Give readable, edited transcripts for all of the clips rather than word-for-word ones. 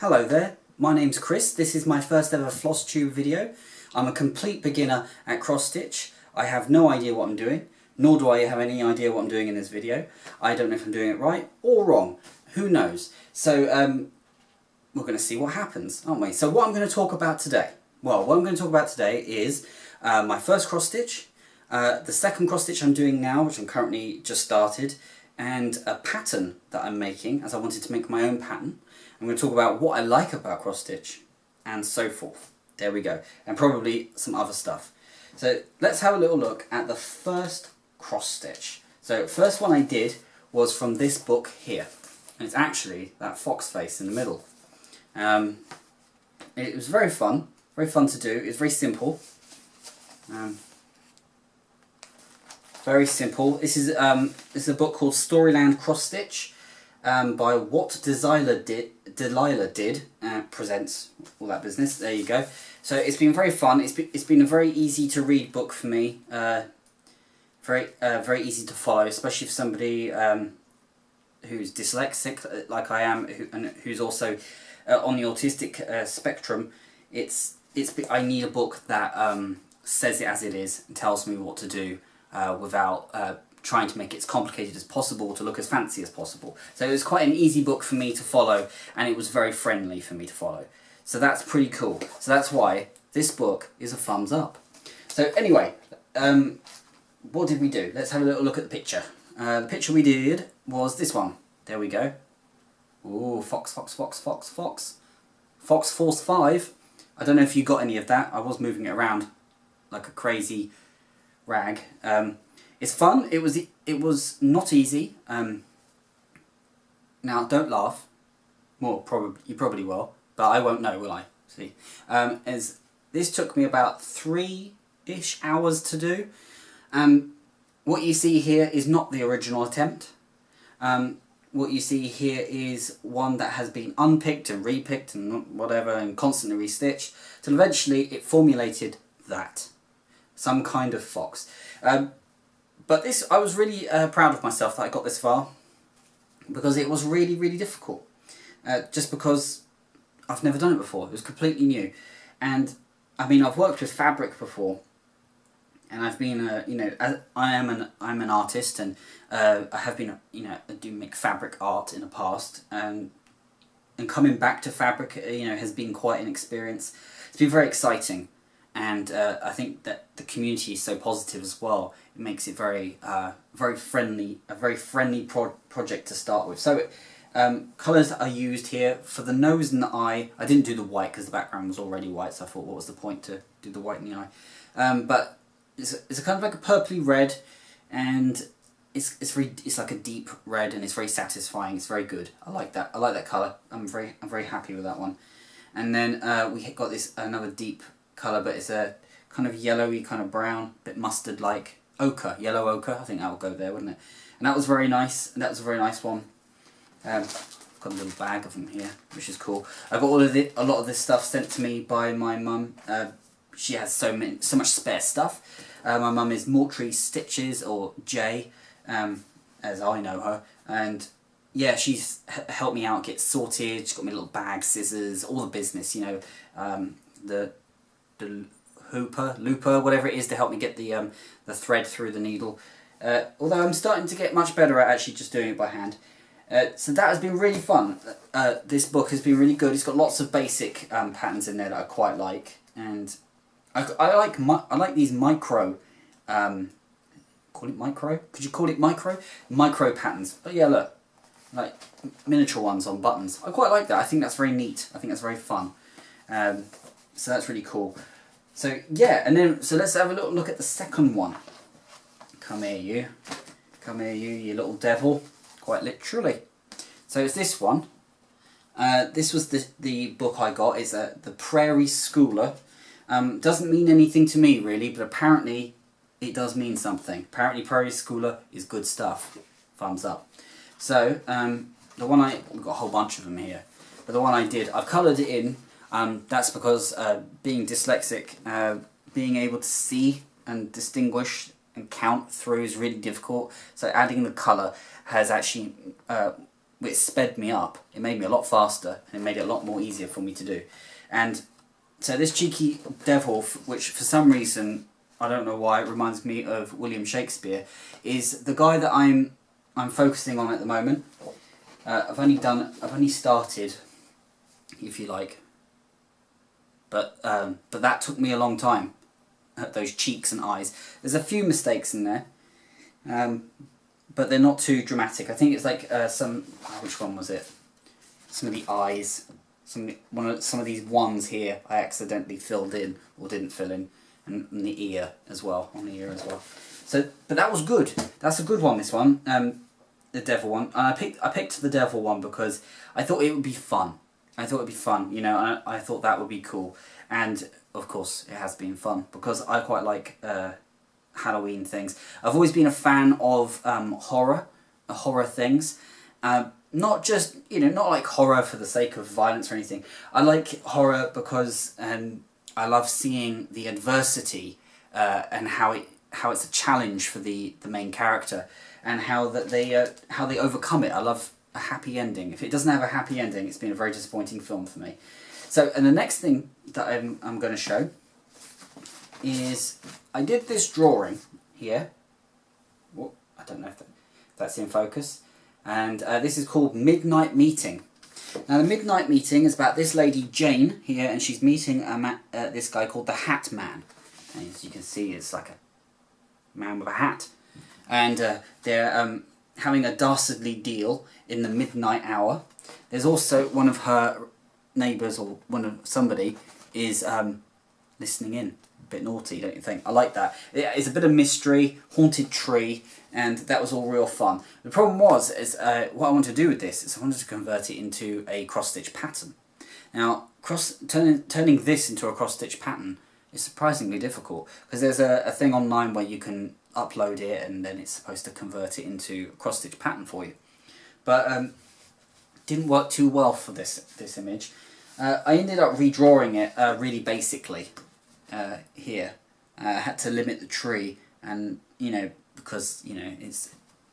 Hello there, my name's Chris. This is my first ever Flosstube video. I'm a complete beginner at cross stitch. I have no idea what I'm doing, nor do I have any idea what I'm doing in this video. I don't know if I'm doing it right or wrong. Who knows? So we're going to see what happens, aren't we? So what I'm going to talk about today? Well, what I'm going to talk about today is my first cross stitch, the second cross stitch I'm doing now, which I'm currently just started, and a pattern that I'm making, as I wanted to make my own pattern. I'm going to talk about what I like about cross stitch and so forth. There we go. And probably some other stuff. So let's have a little look at the first cross stitch. So first one I did was from this book here. And it's actually that fox face in the middle. It was very fun to do. It's very simple. Very simple. This is a book called Storyland Cross Stitch by What Delilah Did presents all that business. There you go. So it's been very fun. It's been a very easy to read book for me. Very easy to follow, especially for somebody who's dyslexic like I am, and who's also on the autistic spectrum. I need a book that says it as it is and tells me what to do without trying to make it as complicated as possible to look as fancy as possible. So it was quite an easy book for me to follow, and it was very friendly for me to follow. So that's pretty cool. So that's why this book is a thumbs up. So anyway, what did we do? Let's have a little look at the picture. The picture we did was this one. There we go. Ooh, fox, fox, fox, fox, fox. Fox Force 5. I don't know if you got any of that. I was moving it around like a crazy rag. It's fun. It was not easy. Now don't laugh. Well, you probably will, but I won't know, will I? See, as this took me about 3-ish hours to do. What you see here is not the original attempt. What you see here is one that has been unpicked and repicked and whatever and constantly restitched till eventually it formulated that. Some kind of fox. But this, I was really proud of myself that I got this far, because it was really, really difficult. Just because I've never done it before. It was completely new. And I mean, I've worked with fabric before, and I've been, you know, I'm an artist, and I have been, you know, I do make fabric art in the past, and coming back to fabric, you know, has been quite an experience. It's been very exciting. And I think that the community is so positive as well. It makes it very friendly, a very friendly project to start with. So colours are used here for the nose and the eye. I didn't do the white because the background was already white, so I thought, what was the point to do the white in the eye? But it's a kind of like a purpley red, and it's like a deep red, and it's very satisfying. It's very good. I like that. I like that colour. I'm very happy with that one. And then we got this another deep colour, but it's a kind of yellowy, kind of brown, bit mustard-like ochre, yellow ochre. I think that would go there, wouldn't it? And that was very nice. And that was a very nice one. I've got a little bag of them here, which is cool. I got a lot of this stuff sent to me by my mum. She has so much spare stuff. My mum is Mortuary Stitches, or J, as I know her, and yeah, she's helped me out get sorted. She's got me a little bag, scissors, all the business, you know, the looper, whatever it is, to help me get the thread through the needle. Although I'm starting to get much better at actually just doing it by hand. So that has been really fun. This book has been really good. It's got lots of basic patterns in there that I quite like, and I like these micro. Call it micro? Could you call it micro? Micro patterns. But yeah, look, like miniature ones on buttons. I quite like that. I think that's very neat. I think that's very fun. So that's really cool. So yeah, and then so let's have a little look at the second one. Come here, you. Come here, you little devil. Quite literally. So it's this one. This was the book I got. It's the Prairie Schooler. Doesn't mean anything to me really, but apparently it does mean something. Apparently Prairie Schooler is good stuff. Thumbs up. So the one we've got a whole bunch of them here, but the one I did, I've coloured it in. That's because being dyslexic, being able to see and distinguish and count through is really difficult. So adding the colour has actually it sped me up. It made me a lot faster, and it made it a lot more easier for me to do. And so this cheeky devil, which for some reason, I don't know why, it reminds me of William Shakespeare, is the guy that I'm focusing on at the moment. I've only started, if you like, but that took me a long time. Those cheeks and eyes. There's a few mistakes in there, but they're not too dramatic. I think it's like which one was it? Some of the eyes, some of these ones here I accidentally filled in or didn't fill in, and the ear as well, on the ear as well. So, but that was good. That's a good one. This one, the devil one. And I picked the devil one because I thought it would be fun. I thought it'd be fun, you know. And I thought that would be cool, and of course it has been fun because I quite like Halloween things. I've always been a fan of horror things. Not just, you know, not like horror for the sake of violence or anything. I like horror because I love seeing the adversity and how it's a challenge for the main character, and how they overcome it. I love a happy ending. If it doesn't have a happy ending, it's been a very disappointing film for me. So, and the next thing that I'm going to show is I did this drawing here. Well, I don't know if that's in focus. And this is called Midnight Meeting. Now, the Midnight Meeting is about this lady Jane here, and she's meeting this guy called the Hat Man. And as you can see, it's like a man with a hat. And they're having a dastardly deal in the midnight hour. There's also one of her neighbours, or somebody is listening in. A bit naughty, don't you think? I like that. It's a bit of mystery, haunted tree, and that was all real fun. The problem was, what I wanted to do with this is I wanted to convert it into a cross-stitch pattern. Now, turning this into a cross-stitch pattern is surprisingly difficult, because there's a thing online where you can upload it and then it's supposed to convert it into a cross-stitch pattern for you. But didn't work too well for this image. I ended up redrawing it really basically here. I had to limit the tree, and because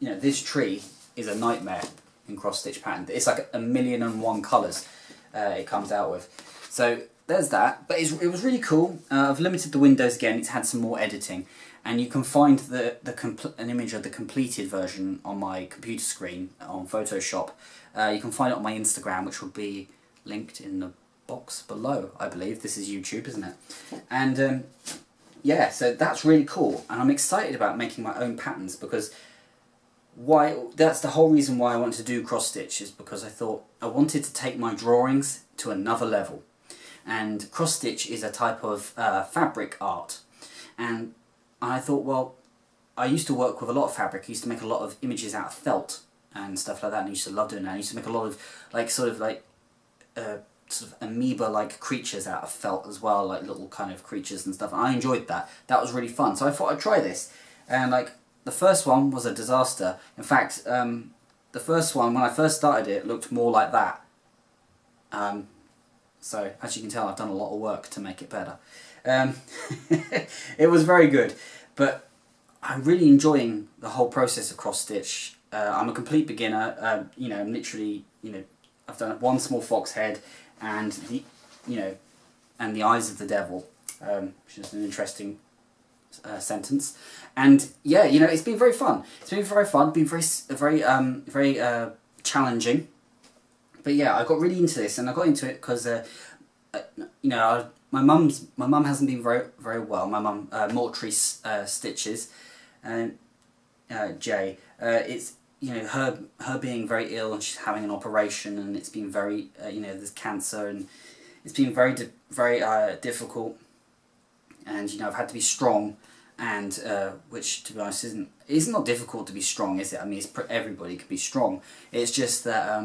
this tree is a nightmare in cross-stitch pattern. It's like 1,000,001 colours it comes out with. So there's that, but it was really cool. I've limited the windows again. It's had some more editing, and you can find an image of the completed version on my computer screen on Photoshop. You can find it on my Instagram, which will be linked in the box below, I believe. This is YouTube, isn't it? And yeah, so that's really cool, and I'm excited about making my own patterns, because that's the whole reason why I wanted to do cross stitch, is because I thought I wanted to take my drawings to another level. And cross stitch is a type of fabric art, and I thought, well, I used to work with a lot of fabric. I used to make a lot of images out of felt and stuff like that, and I used to love doing that. I used to make a lot of sort of amoeba-like creatures out of felt as well, like little kind of creatures and stuff. And I enjoyed that. That was really fun. So I thought I'd try this. And the first one was a disaster. In fact, the first one, when I first started it, looked more like that. So as you can tell, I've done a lot of work to make it better. It was very good, but I'm really enjoying the whole process of cross stitch. I'm a complete beginner. I'm literally, I've done one small fox head, and the eyes of the devil, which is an interesting sentence. And yeah, it's been very fun. It's been very fun. Been very challenging. But yeah, I got really into this, and I got into it because my mum hasn't been very well. My mum mortuary stitches, and Jay, it's her being very ill, and she's having an operation, and it's been very there's cancer, and it's been very difficult. And I've had to be strong, and which, to be honest, it's not difficult to be strong, is it? I mean, everybody can be strong. It's just that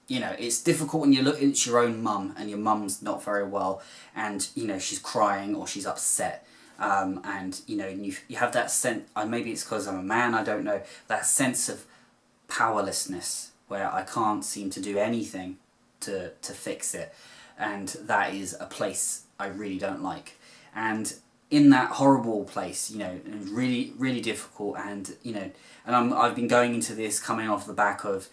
it's difficult when you look at your own mum, and your mum's not very well, and she's crying or she's upset, and you have that sense. Maybe it's because I'm a man, I don't know. That sense of powerlessness where I can't seem to do anything to fix it, and that is a place I really don't like. And in that horrible place, really, really difficult, and and I've been going into this coming off the back of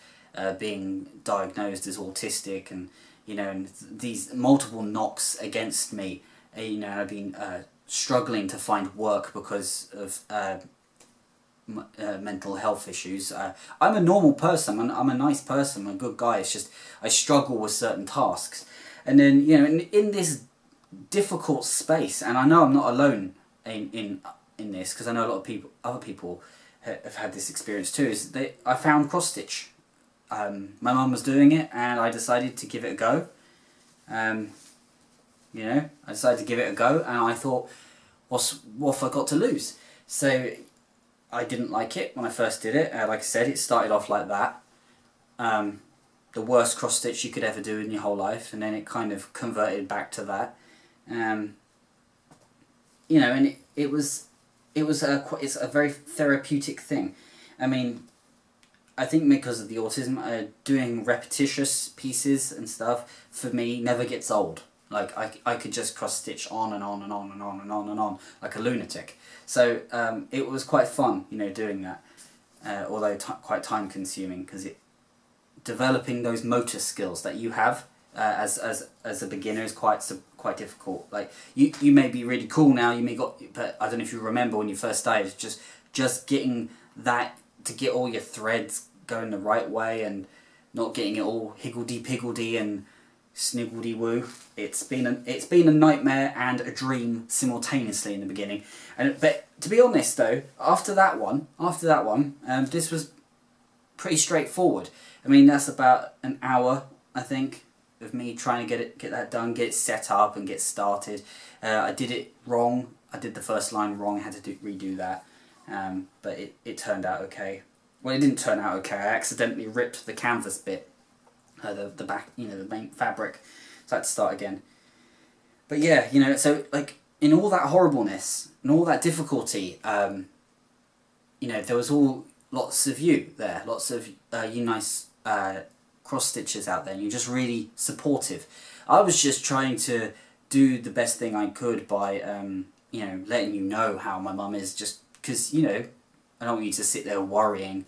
being diagnosed as autistic, and you know, and these multiple knocks against me. You know, I've been struggling to find work because of mental health issues. I'm a normal person. I'm a nice person. I'm a good guy. It's just I struggle with certain tasks, and then you know, in this difficult space, and I know I'm not alone in this, because I know a lot of people, other people have had this experience too. Is I found cross stitch. My mum was doing it, and I decided to give it a go. You know, I decided to give it a go, and I thought, what have I got to lose? So I didn't like it when I first did it. Like I said, it started off like that. The worst cross stitch you could ever do in your whole life, and then it kind of converted back to that. You know, and it's a very therapeutic thing. I mean, I think because of the autism, doing repetitious pieces and stuff for me never gets old. Like I could just cross stitch on and on and on and on and on and on like a lunatic. So it was quite fun, you know, doing that. Although quite time consuming, because developing those motor skills that you have as a beginner is quite difficult. Like you may be really cool now, but I don't know if you remember when you first started, just getting that, to get all your threads going the right way and not getting it all higgledy-piggledy and sniggledy-woo. It's been a nightmare and a dream simultaneously in the beginning. But to be honest though, after that one, this was pretty straightforward. I mean, that's about an hour, I think, of me trying to get that done, get it set up and get started. I did it wrong. I did the first line wrong. I had to redo that. But it turned out okay. Well, it didn't turn out okay. I accidentally ripped the canvas bit, the back, you know, the main fabric. So I had to start again. But yeah, you know, so like in all that horribleness and all that difficulty, you know, there was lots of you there, lots of you nice cross stitchers out there, and you're just really supportive. I was just trying to do the best thing I could by you know, letting you know how my mum is, just because, you know, I don't want you to sit there worrying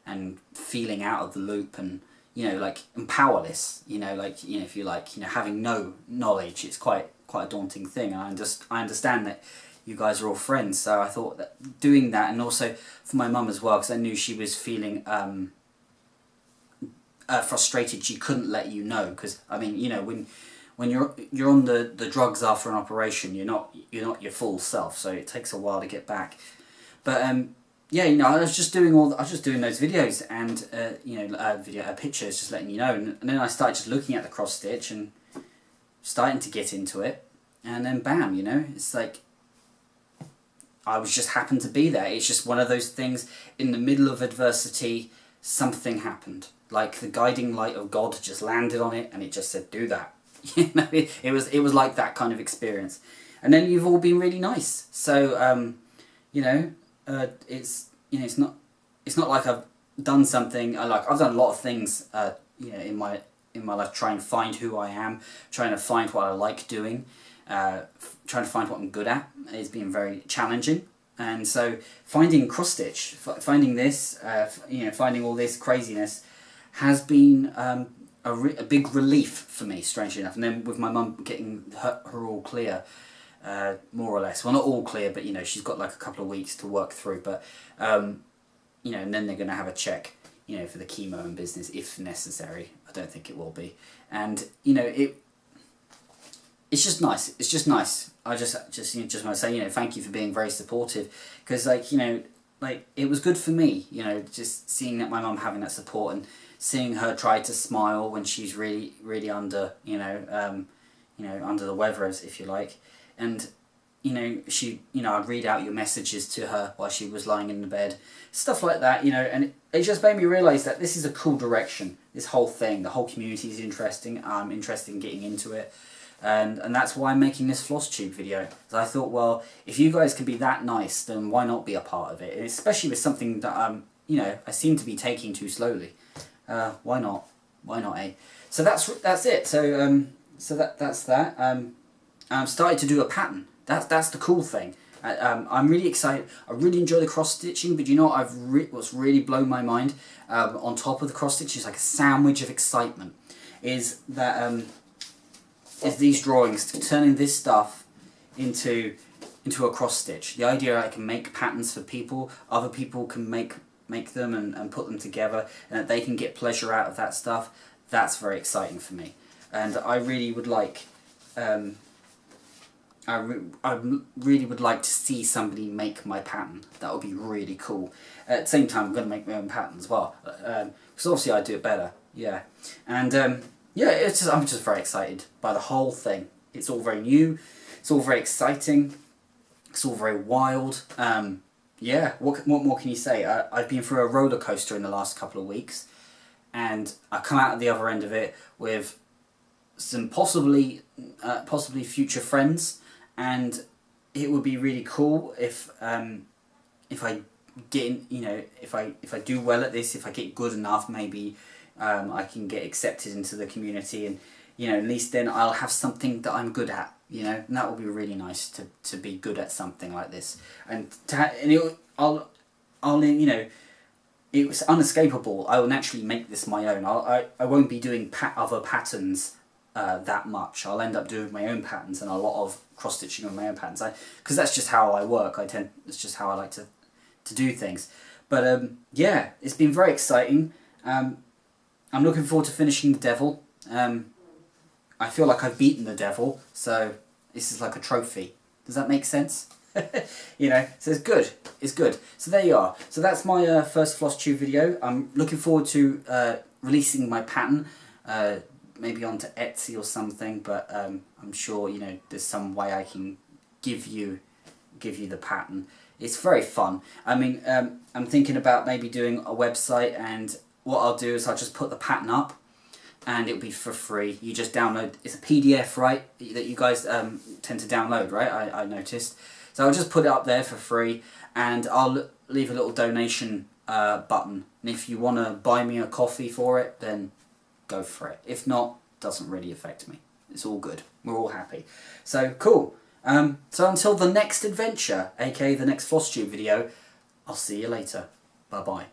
and feeling out of the loop and, you know, like, and powerless, you know, like, you know, if you like, you know, having no knowledge, it's quite a daunting thing. And I understand that you guys are all friends, so I thought that doing that, and also for my mum as well, because I knew she was feeling frustrated, she couldn't let you know, because, I mean, you know, when you're on the drugs after an operation, you're not your full self, so it takes a while to get back. But yeah, you know, I was just doing those videos and you know, pictures, just letting you know, and then I started just looking at the cross stitch and starting to get into it, and then bam, you know, it's like I was just happened to be there. It's just one of those things, in the middle of adversity, something happened. Like the guiding light of God just landed on it, and it just said, "Do that." You know, it was like that kind of experience. And then you've all been really nice. So you know, it's not like I've done something. I've done a lot of things. You know, in my life, try and find who I am, trying to find what I like doing, trying to find what I'm good at. It's been very challenging. And so finding cross stitch, finding this, you know, finding all this craziness, has been a big relief for me, strangely enough. And then with my mum getting her all clear, more or less. Well, not all clear, but you know, she's got like a couple of weeks to work through. But you know, and then they're going to have a check, you know, for the chemo and business if necessary. I don't think it will be. And you know, it's just nice. It's just nice. I just want to say, you know, thank you for being very supportive, because like, you know, like it was good for me, you know, just seeing that my mum having that support, and seeing her try to smile when she's really under, you know, under the weather, if you like. And you know, I'd read out your messages to her while she was lying in the bed, stuff like that, you know, and it just made me realise that this is a cool direction. This whole thing, the whole community is interesting. I'm interested in getting into it, and that's why I'm making this Flosstube video. So I thought, well, if you guys can be that nice, then why not be a part of it? And especially with something that you know, I seem to be taking too slowly. Why not? Why not, eh? So that's it. So that's that. I'm starting to do a pattern. That's the cool thing. I'm really excited. I really enjoy the cross stitching, but you know what what's really blown my mind on top of the cross stitch is like a sandwich of excitement. Is that is these drawings, turning this stuff into a cross stitch. The idea I can make patterns for people, other people can make them and put them together, and that they can get pleasure out of that stuff. That's very exciting for me, and I really would like. I really would like to see somebody make my pattern. That would be really cool. At the same time, I'm going to make my own pattern as well, because obviously I do it better. Yeah, and yeah, I'm just very excited by the whole thing. It's all very new. It's all very exciting. It's all very wild. Yeah, what more can you say? I've been through a roller coaster in the last couple of weeks, and I come out at the other end of it with some possibly future friends, and it would be really cool if I get in, you know, if I do well at this, if I get good enough, maybe I can get accepted into the community, and you know, at least then I'll have something that I'm good at, you know, and that would be really nice to be good at something like this, and I'll you know, it was unescapable. I will naturally make this my own. I won't be doing other patterns that much. I'll end up doing my own patterns and a lot of cross stitching on my own patterns. Because that's just how I work. It's just how I like to do things. But yeah, it's been very exciting. I'm looking forward to finishing the devil. I feel like I've beaten the devil, so this is like a trophy. Does that make sense? You know, so it's good. It's good. So there you are. So that's my first Flosstube video. I'm looking forward to releasing my pattern, maybe onto Etsy or something. But I'm sure, you know, there's some way I can give you the pattern. It's very fun. I mean, I'm thinking about maybe doing a website, and what I'll do is I'll just put the pattern up, and it'll be for free. You just download. It's a PDF, right? That you guys tend to download, right? I noticed. So I'll just put it up there for free, and I'll leave a little donation button. And if you want to buy me a coffee for it, then go for it. If not, doesn't really affect me. It's all good. We're all happy. So cool. So until the next adventure, aka the next Flosstube video, I'll see you later. Bye bye.